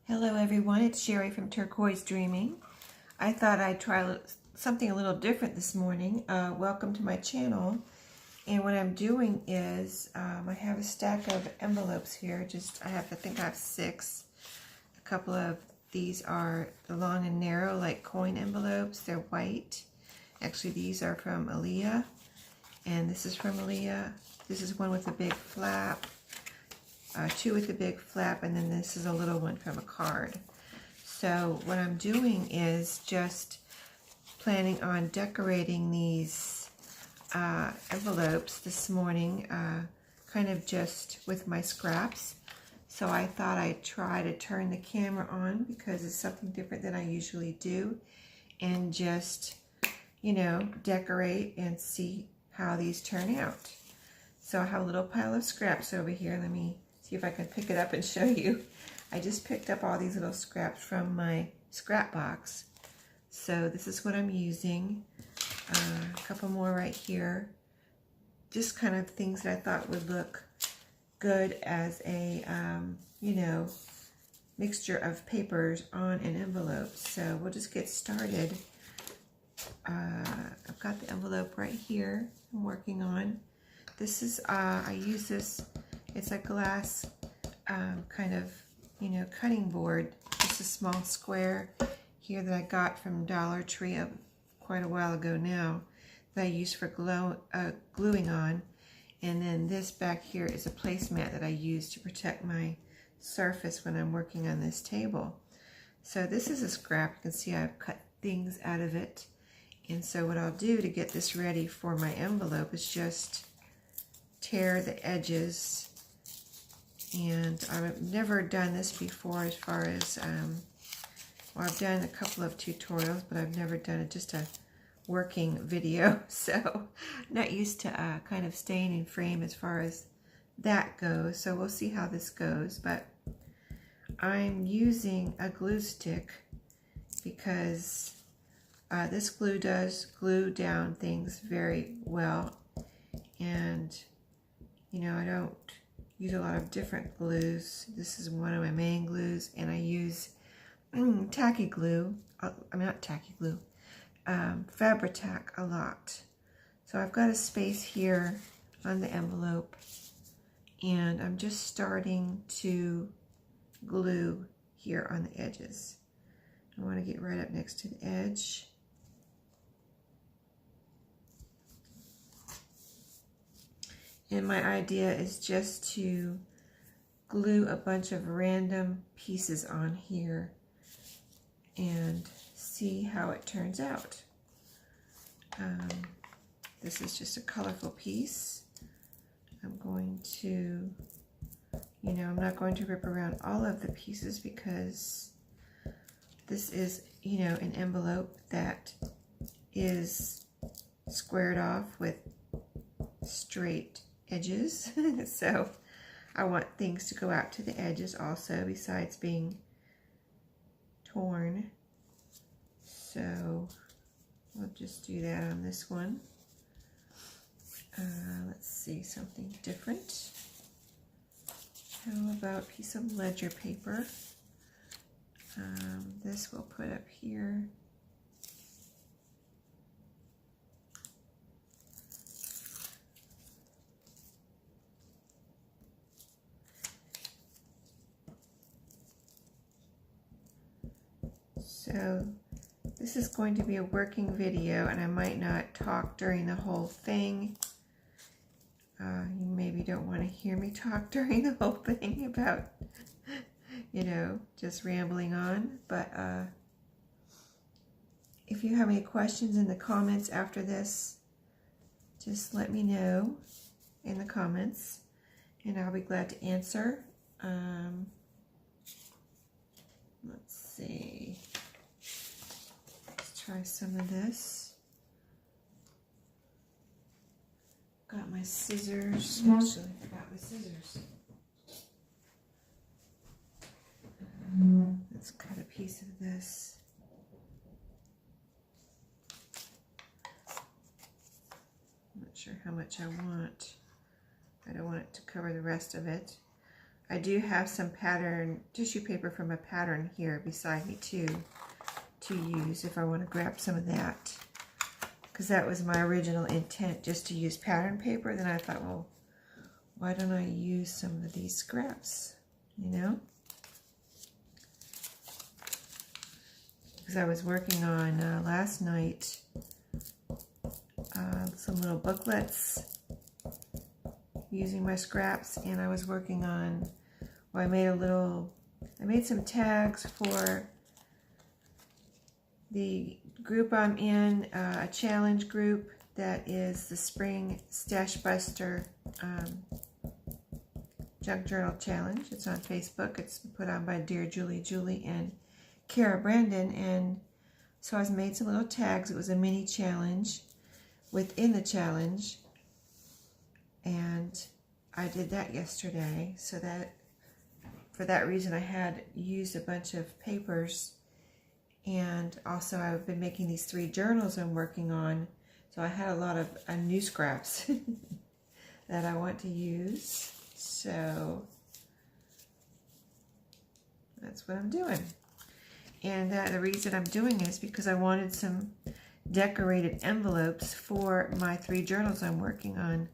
Hello everyone, it's Sherry from Turquoise Dreaming. I thought I'd try something a little different this morning. Welcome to my channel. And what I'm doing is, I have a stack of envelopes here. I think I have 6. A couple of these are the long and narrow, like coin envelopes. They're white. Actually, these are from Aaliyah. And this is from Aaliyah. This is one with a big flap. 2 with a big flap, and then this is a little one from a card. So what I'm doing is just planning on decorating these envelopes this morning, kind of just with my scraps. So I thought I'd try to turn the camera on because it's something different than I usually do, and just, you know, decorate and see how these turn out. So I have a little pile of scraps over here. Let me see if I can pick it up and show you. I just picked up all these little scraps from my scrap box. So this is what I'm using. A couple more right here. Just kind of things that I thought would look good as a, you know, mixture of papers on an envelope. So we'll just get started. I've got the envelope right here I'm working on. This is, I use this, it's a glass kind of, you know, cutting board. Just a small square here that I got from Dollar Tree quite a while ago now, that I use for gluing on. And then this back here is a placemat that I use to protect my surface when I'm working on this table. So this is a scrap. You can see I've cut things out of it. And so what I'll do to get this ready for my envelope is just tear the edges. And I've never done this before, as far as, well, I've done a couple of tutorials, but I've never done just a working video. So not used to kind of staying in frame as far as that goes. So we'll see how this goes. But I'm using a glue stick because this glue does glue down things very well. And, you know, I don't use a lot of different glues. This is one of my main glues, and I use tacky glue. Not tacky glue, Fabri-Tac a lot. So I've got a space here on the envelope, and I'm just starting to glue here on the edges. I want to get right up next to the edge. And my idea is just to glue a bunch of random pieces on here and see how it turns out. This is just a colorful piece. I'm going to, you know, I'm not going to rip around all of the pieces because this is, you know, an envelope that is squared off with straight edges. So I want things to go out to the edges also, besides being torn. So we'll just do that on this one. Let's see, something different. How about a piece of ledger paper? This we'll put up here. So this is going to be a working video, and I might not talk during the whole thing. You maybe don't want to hear me talk during the whole thing about, you know, just rambling on. But if you have any questions in the comments after this, just let me know in the comments, and I'll be glad to answer. Let's see. Try some of this. Got my scissors. Actually, I forgot my scissors. Let's cut a piece of this. I'm not sure how much I want. I don't want it to cover the rest of it. I do have some pattern tissue paper from a pattern here beside me too, to use if I want to grab some of that. Because that was my original intent, just to use pattern paper. Then I thought, well, why don't I use some of these scraps, you know? Because I was working on last night some little booklets using my scraps, and I was working on, well, I made some tags for the group I'm in, a challenge group that is the Spring Stash Buster Junk Journal Challenge. It's on Facebook. It's put on by Dear Julie and Kara Brandon, and so I made some little tags. It was a mini challenge within the challenge, and I did that yesterday. So that, for that reason, I had used a bunch of papers, and also I've been making these 3 journals I'm working on, so I had a lot of new scraps that I want to use. So that's what I'm doing. And the reason I'm doing it is because I wanted some decorated envelopes for my 3 journals I'm working on.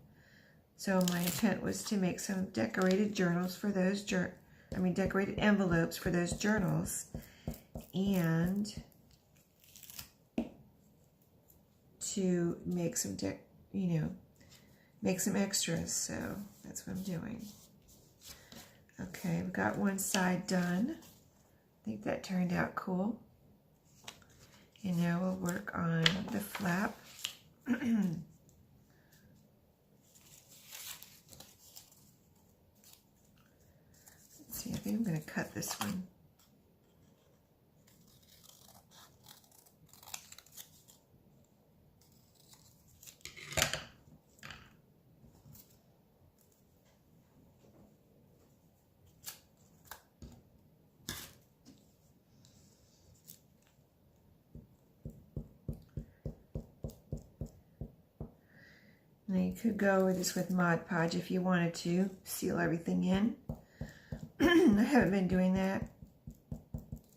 So my intent was to make some decorated journals for those decorated envelopes for those journals, and to make some make some extras. So that's what I'm doing. Okay, we've got one side done. I think that turned out cool. And now we'll work on the flap. Let's see, I think I'm going to cut this one. Now you could go with this with Mod Podge if you wanted to seal everything in. I haven't been doing that.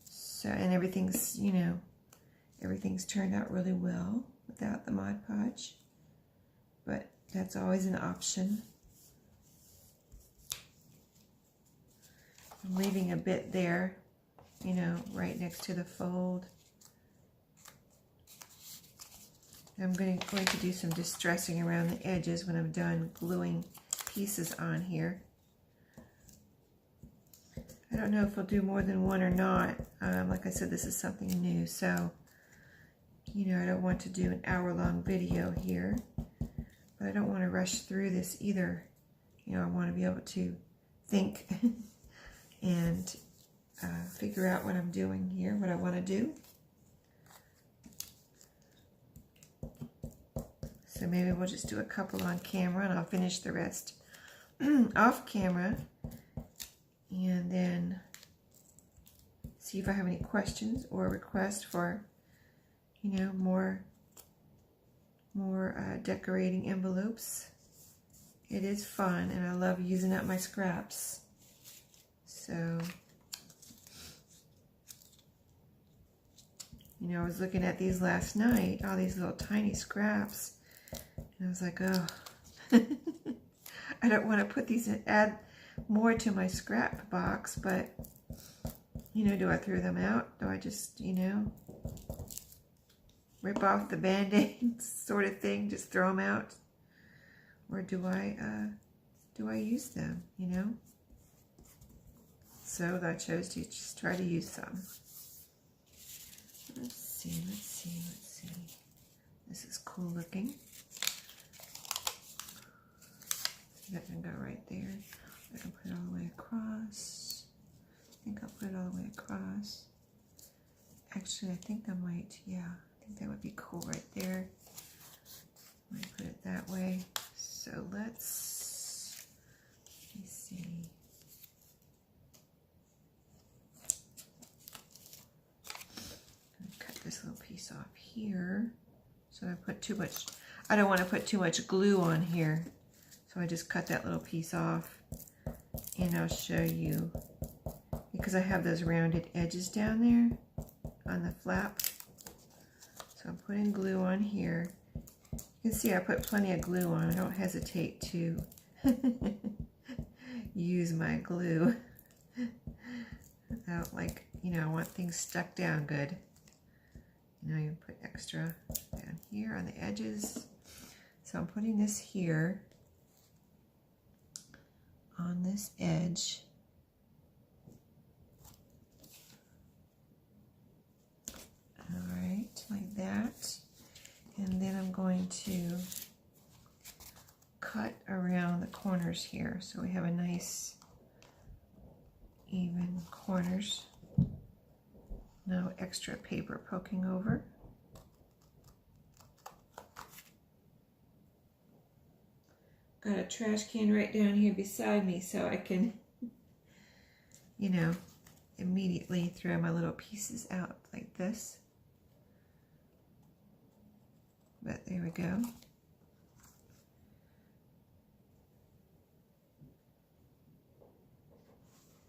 So, and everything's, everything's turned out really well without the Mod Podge. But that's always an option. I'm leaving a bit there, right next to the fold. I'm going to do some distressing around the edges when I'm done gluing pieces on here. I don't know if I'll do more than one or not. Like I said, this is something new, so I don't want to do an hour-long video here, but I don't want to rush through this either. I want to be able to think and figure out what I'm doing here, what I want to do. So maybe we'll just do a couple on camera, and I'll finish the rest off camera, and then see if I have any questions or requests for, more decorating envelopes. It is fun, and I love using up my scraps. So, I was looking at these last night, all these little tiny scraps. And I was like, oh, I don't want to put these in, add more to my scrap box, but, do I throw them out? Do I just, rip off the Band-Aid sort of thing, just throw them out? Or do I use them, So I chose to just try to use some. Let's see. This is cool looking. That can go right there. I can put it all the way across. I think I'll put it all the way across. Actually, I think I might, I think that would be cool right there. Might put it that way. So let me see. I'm gonna cut this little piece off here. So I don't want to put too much glue on here. So I just cut that little piece off, and I'll show you, because I have those rounded edges down there on the flap. So I'm putting glue on here. You can see I put plenty of glue on. I don't hesitate to use my glue. I don't like, you know, I want things stuck down good. Now you put extra down here on the edges. So I'm putting this here on this edge. All right, like that. And then I'm going to cut around the corners here so we have a nice even corners. No extra paper poking over. Got a trash can right down here beside me so I can, you know, immediately throw my little pieces out like this. But there we go.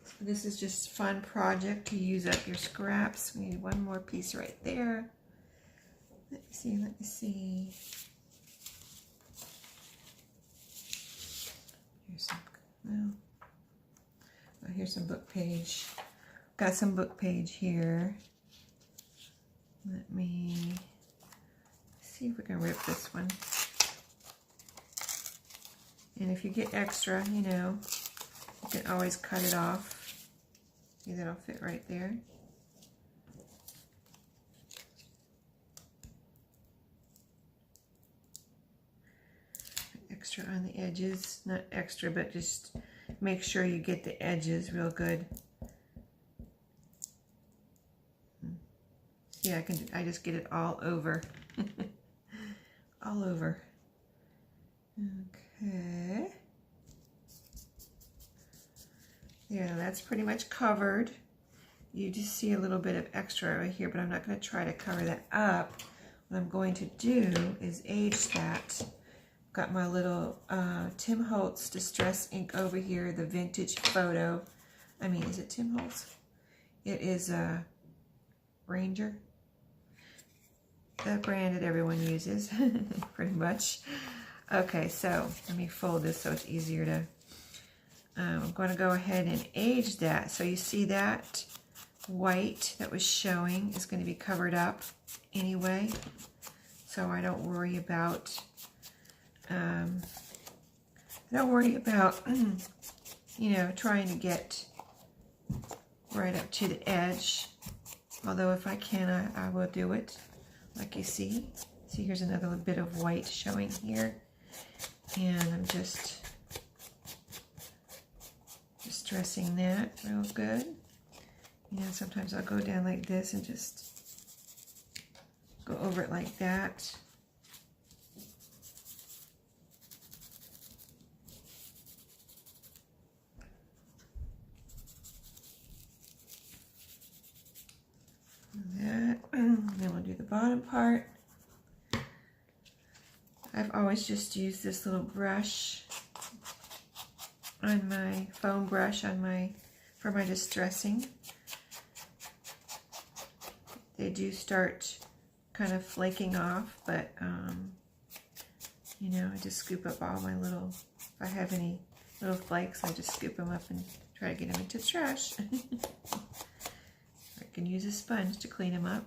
So this is just a fun project to use up your scraps. We need one more piece right there. Let me see, let me see. Here's some, well, oh, here's some book page. Got some book page here. Let me see if we can rip this one. And if you get extra, you know, you can always cut it off. See, that'll fit right there. Extra on the edges, not extra, but just make sure you get the edges real good. Yeah, I just get it all over. All over. Okay. Yeah, that's pretty much covered. You just see a little bit of extra right here, but I'm not going to try to cover that up. What I'm going to do is age that. Got my little Tim Holtz Distress ink over here, the vintage photo. I mean, is it Tim Holtz? It is a Ranger. The brand that everyone uses, pretty much. Okay, so let me fold this so it's easier to, I'm going to go ahead and age that. So you see that white that was showing is going to be covered up anyway. So I don't worry about, you know, trying to get right up to the edge. Although if I can, I will do it. Like you see. See, here's another bit of white showing here. And I'm just distressing that real good. You know, sometimes I'll go down like this and just go over it like that. Then we'll do the bottom part. I've always just used this little brush on my foam brush for my distressing. They do start kind of flaking off, but you know, I just scoop up all my little, if I have any little flakes, I just scoop them up and try to get them into the trash. I can use a sponge to clean them up.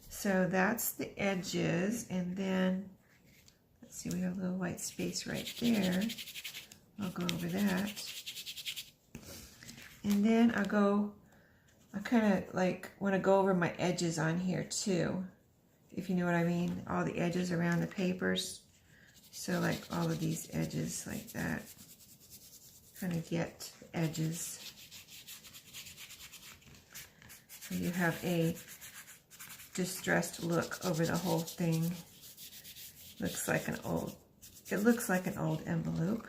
So that's the edges, and then, let's see, we have a little white space right there. I'll go over that. And then I kind of like want to go over my edges on here too, if you know what I mean, all the edges around the papers. So like all of these edges like that, kind of get the edges. So you have a distressed look over the whole thing. It looks like an old envelope.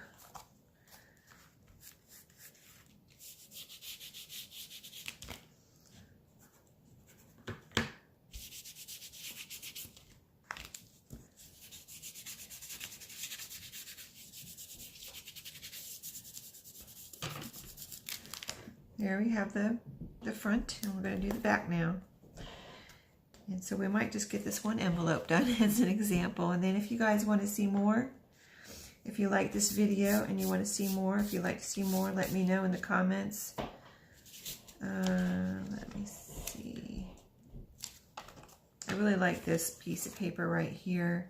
there we have the front, and we're going to do the back now. And so we might just get this one envelope done as an example. And then if you guys want to see more, if you like this video and you want to see more, if you'd like to see more, let me know in the comments. Let me see. I really like this piece of paper right here.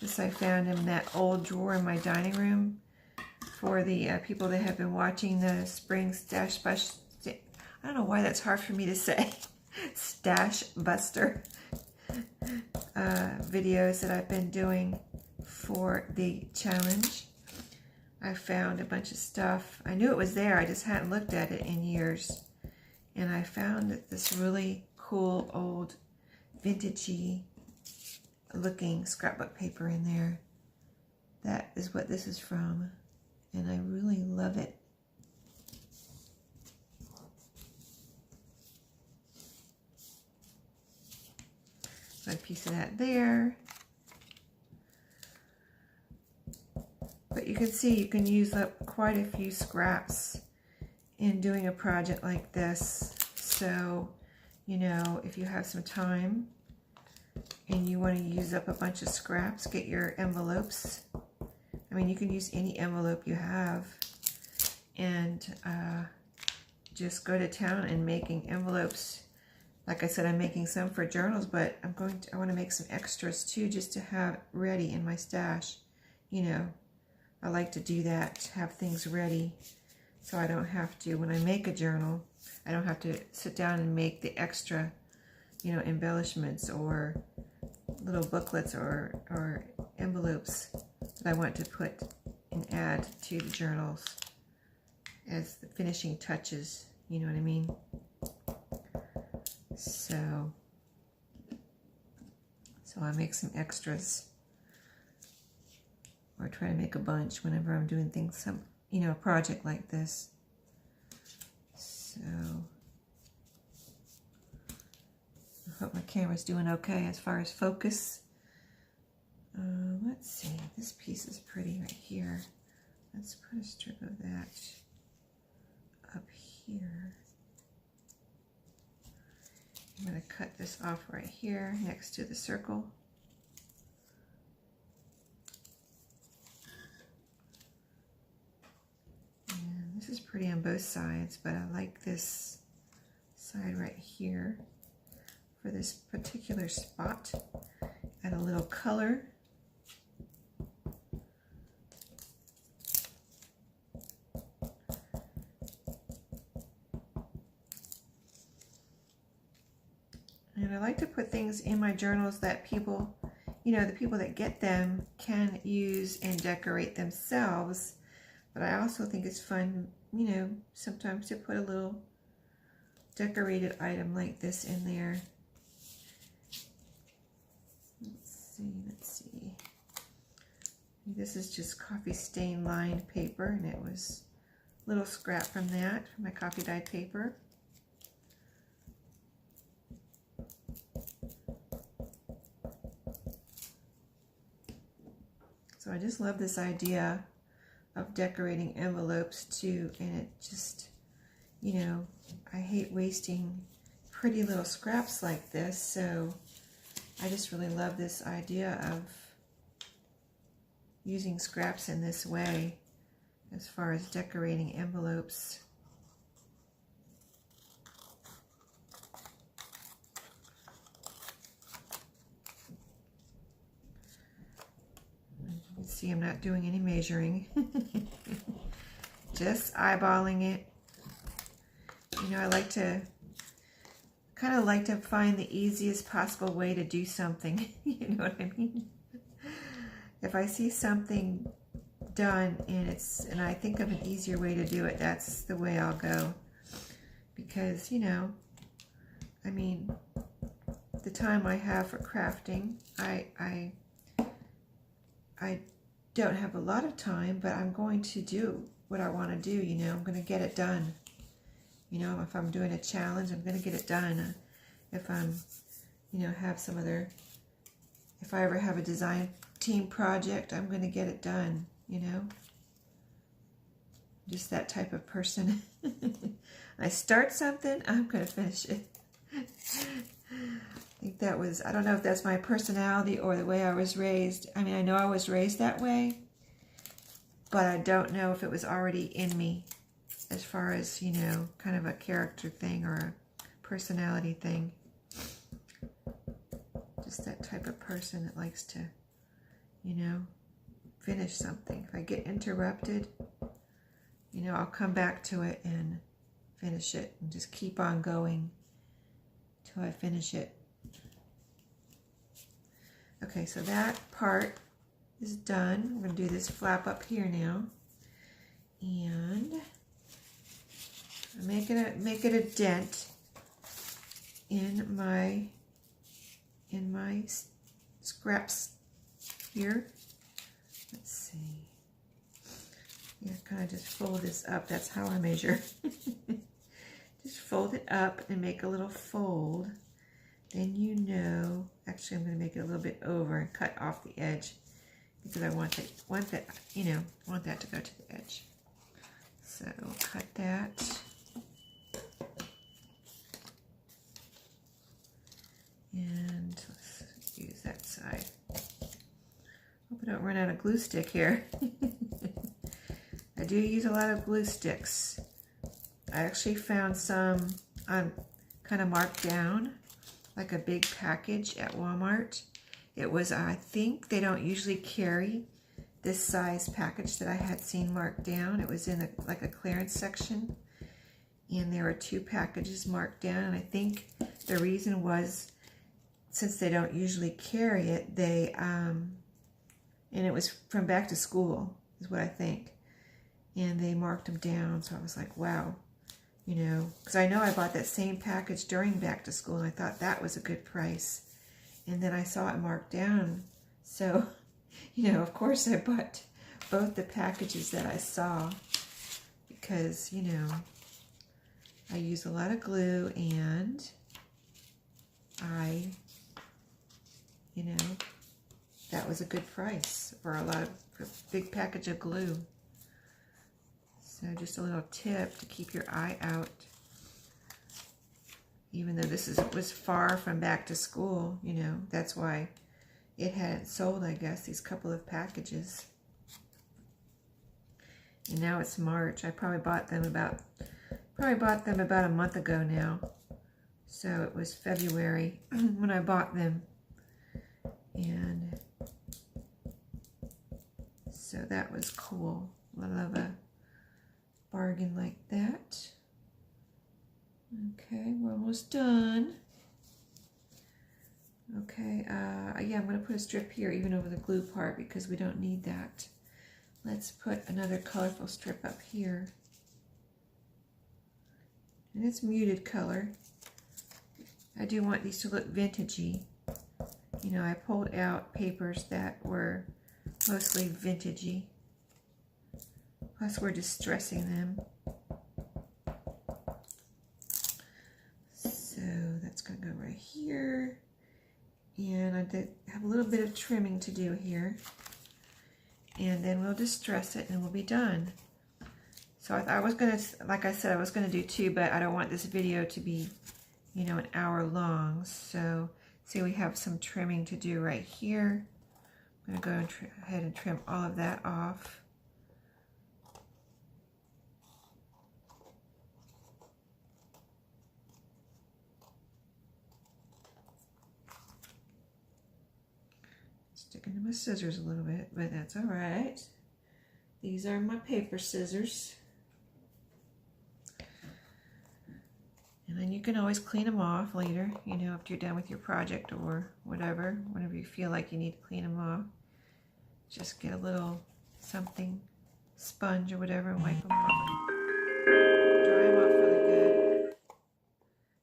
This I found in that old drawer in my dining room for the people that have been watching the spring stash bust. I don't know why that's hard for me to say. Stash buster videos that I've been doing for the challenge. I found a bunch of stuff. I knew it was there, I just hadn't looked at it in years. And I found this really cool old vintagey looking scrapbook paper in there. That is what this is from, and I really love it. So a piece of that there. But you can see you can use up quite a few scraps in doing a project like this. So, you know, if you have some time and you want to use up a bunch of scraps, get your envelopes. I mean, you can use any envelope you have, and just go to town and making envelopes. Like I said, I'm making some for journals, but I want to make some extras too, just to have ready in my stash. You know, I like to do that, have things ready, so I don't have to, when I make a journal, I don't have to sit down and make the extra, you know, embellishments or little booklets or envelopes that I want to put and add to the journals as the finishing touches, you know what I mean? So I make some extras, or try to make a bunch whenever I'm doing things, you know, a project like this. So I hope my camera's doing okay as far as focus. Let's see, this piece is pretty right here. Let's put a strip of that up here. I'm going to cut this off right here next to the circle. And this is pretty on both sides, but I like this side right here for this particular spot. Add a little color. And I like to put things in my journals that people, you know, the people that get them can use and decorate themselves. But I also think it's fun, you know, sometimes to put a little decorated item like this in there. Let's see. This is just coffee stain lined paper, and it was a little scrap from that, from my coffee dyed paper. So I just love this idea of decorating envelopes too, and it just, you know, I hate wasting pretty little scraps like this, so I just really love this idea of using scraps in this way as far as decorating envelopes. You can see I'm not doing any measuring. Just eyeballing it. You know, I like to kind of like to find the easiest possible way to do something. You know what I mean? If I see something done and I think of an easier way to do it, that's the way I'll go. Because, you know, I mean, the time I have for crafting, I don't have a lot of time, but I'm going to do what I want to do, you know. I'm going to get it done. You know, if I'm doing a challenge, I'm going to get it done. If I'm, you know, have some other, if I ever have a design team project, I'm going to get it done, you know. Just that type of person. I start something, I'm going to finish it. I think that was, I don't know if that's my personality or the way I was raised. I mean, I know I was raised that way, but I don't know if it was already in me as far as, you know, kind of a character thing or a personality thing. Just that type of person that likes to, you know, finish something. If I get interrupted, you know, I'll come back to it and finish it and just keep on going till I finish it. Okay, so that part is done. We're going to do this flap up here now. And I'm make it a dent in my scraps here. Let's see. Yeah, kind of just fold this up. That's how I measure. Just fold it up and make a little fold. Then you know, actually I'm going to make it a little bit over and cut off the edge because I want that, you know, want that to go to the edge. So cut that. And let's use that side. Hope I don't run out of glue stick here. I do use a lot of glue sticks. I actually found some kind of marked down, like a big package at Walmart. It was, I think they don't usually carry this size package that I had seen marked down. It was in like a clearance section, and there were 2 packages marked down, and I think the reason was since they don't usually carry it, they, and it was from back to school, is what I think. And they marked them down, so I was like, wow, you know, because I know I bought that same package during back to school, and I thought that was a good price. And then I saw it marked down, so, you know, of course I bought both the packages that I saw because, you know, I use a lot of glue, and I, you know, that was a good price for a big package of glue. So just a little tip to keep your eye out. Even though this was far from back to school, you know, that's why it hadn't sold, I guess, these couple of packages. And now it's March. I probably bought them about a month ago now. So it was February when I bought them. And so that was cool. I love a bargain like that. Okay, we're almost done. Okay, yeah, I'm going to put a strip here even over the glue part because we don't need that. Let's put another colorful strip up here. And it's muted color. I do want these to look vintagey. You know, I pulled out papers that were mostly vintagey. Plus we're distressing them. So that's going to go right here. And I did have a little bit of trimming to do here. And then we'll distress it and we'll be done. So I was going to, like I said, I was going to do 2, but I don't want this video to be, you know, an hour long. So see, we have some trimming to do right here. I'm going to go ahead and trim all of that off. Sticking to my scissors a little bit, but that's all right. These are my paper scissors. And then you can always clean them off later, you know, after you're done with your project or whatever, whenever you feel like you need to clean them off. Just get a little something, sponge or whatever, and wipe them off. Dry them off really good.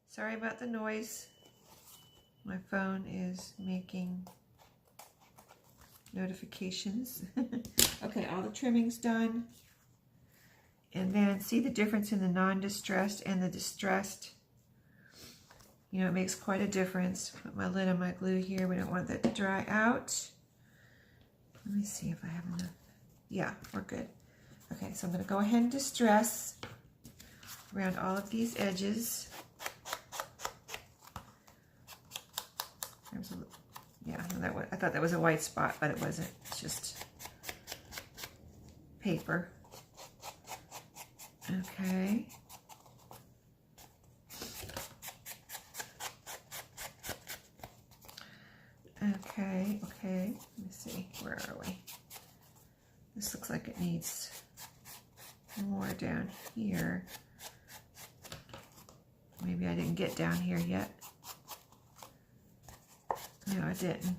Sorry about the noise. My phone is making notifications. Okay, all the trimming's done. And then see the difference in the non-distressed and the distressed. You know, it makes quite a difference. Put my lid on my glue here. We don't want that to dry out. Let me see if I have enough. Yeah, we're good. Okay, so I'm going to go ahead and distress around all of these edges. Yeah, I thought that was a white spot, but it wasn't. It's just paper. Okay. Okay. Let me see. Where are we? This looks like it needs more down here. Maybe I didn't get down here yet. No, I didn't.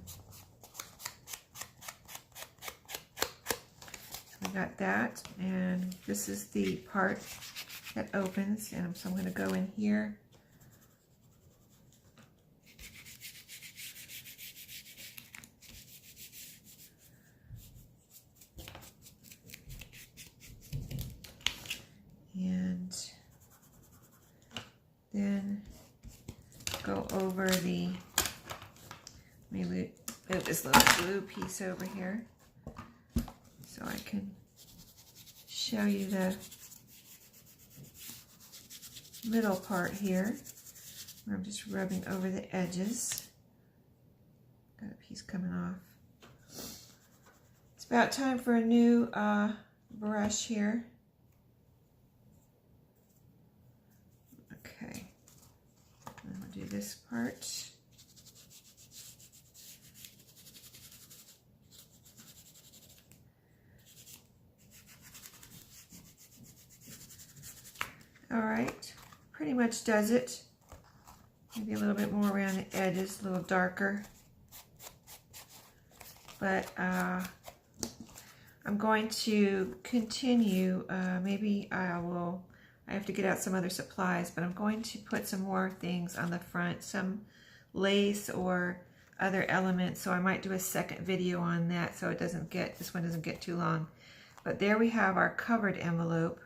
So we got that, and this is the part that opens, and so I'm going to go in here. And then go over the, let me move this little blue piece over here so I can show you the middle part here, where I'm just rubbing over the edges. Got a piece coming off. It's about time for a new brush here. Okay, and I'll do this part. All right, pretty much does it. Maybe a little bit more around the edges, a little darker. But I'm going to continue. Maybe I have to get out some other supplies, but I'm going to put some more things on the front, some lace or other elements. So I might do a second video on that so this one doesn't get too long. But there we have our covered envelope.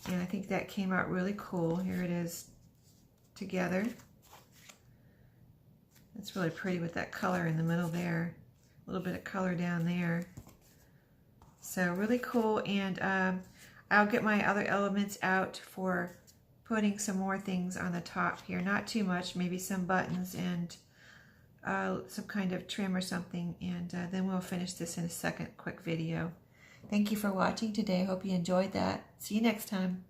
And I think that came out really cool. Here it is together. It's really pretty with that color in the middle there. A little bit of color down there. So really cool. And I'll get my other elements out for putting some more things on the top here. Not too much, maybe some buttons and some kind of trim or something. And then we'll finish this in a second quick video. Thank you for watching today. I hope you enjoyed that. See you next time.